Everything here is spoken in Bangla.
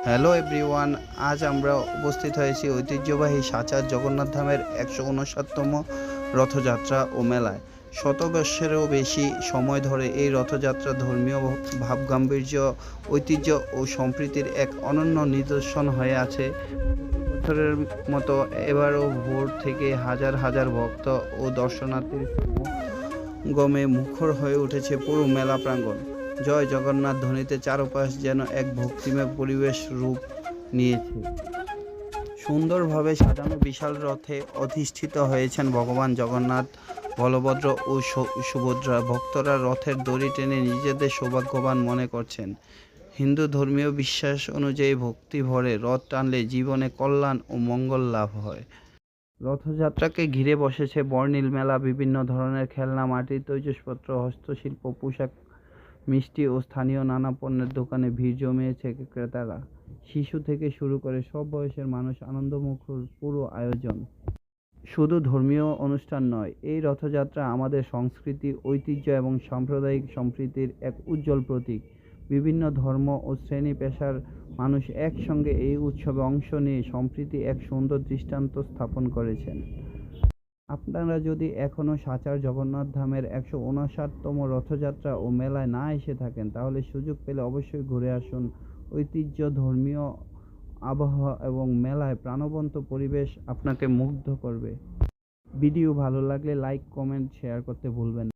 হ্যালো এভরিওয়ান, আজ আমরা উপস্থিত হয়েছি ঐতিহ্যবাহী সাচার জগন্নাথ ধামের ১৫৯তম রথযাত্রা ও মেলায়। শতবর্ষেরও বেশি সময় ধরে এই রথযাত্রা ধর্মীয় ভাবগাম্ভীর্য, ঐতিহ্য ও সম্প্রীতির এক অনন্য নিদর্শন হয়ে আছে। বছরের মতো এবারও ভোর থেকে হাজার হাজার ভক্ত ও দর্শনার্থীর সমাগমে মুখর হয়ে উঠেছে পুরো মেলা প্রাঙ্গণ। জয় জগন্নাথ ধ্বনিতে চারপাশ যেন এক ভক্তিময় পরিবেশ রূপ নিয়েছে। সুন্দরভাবে সাজানো বিশাল রথে অধিষ্ঠিত হয়েছেন ভগবান জগন্নাথ, বলভদ্র ও সুভদ্রা। ভক্তরা রথের দড়ি টেনে নিজেদের সৌভাগ্যবান মনে করছেন। হিন্দু ধর্মীয় বিশ্বাস অনুযায়ী ভক্তি ভরে রথ টানলে জীবনে কল্যাণ ও মঙ্গল লাভ হয়। রথযাত্রাকে ঘিরে বসেছে বর্ণিল মেলা। বিভিন্ন ধরনের খেলনা, মাটির তৈজসপত্র, হস্তশিল্প, পোশাক, মিষ্টি ও স্থানীয় নানা পণ্যের দোকানে ভিড় জমিয়েছে ক্রেতারা। শিশু থেকে শুরু করে সব বয়সের মানুষ আনন্দমুখর পুরো আয়োজন। শুধু ধর্মীয় অনুষ্ঠান নয়, এই রথযাত্রা আমাদের সংস্কৃতি, ঐতিহ্য এবং সাম্প্রদায়িক সম্প্রীতির এক উজ্জ্বল প্রতীক। বিভিন্ন ধর্ম ও শ্রেণী পেশার মানুষ একসঙ্গে এই উৎসবে অংশ নিয়ে সম্প্রীতি এক সুন্দর দৃষ্টান্ত স্থাপন করেছেন। আপনারা যদি এখনও সাচার জগন্নাথ ধামের ১৫৯তম রথযাত্রা ও মেলায় না এসে থাকেন, তাহলে সুযোগ পেলে অবশ্যই ঘুরে আসুন। ঐতিহ্য, ধর্মীয় আবহাওয়া এবং মেলায় প্রাণবন্ত পরিবেশ আপনাকে মুগ্ধ করবে। ভিডিও ভালো লাগলে লাইক, কমেন্ট, শেয়ার করতে ভুলবেন না।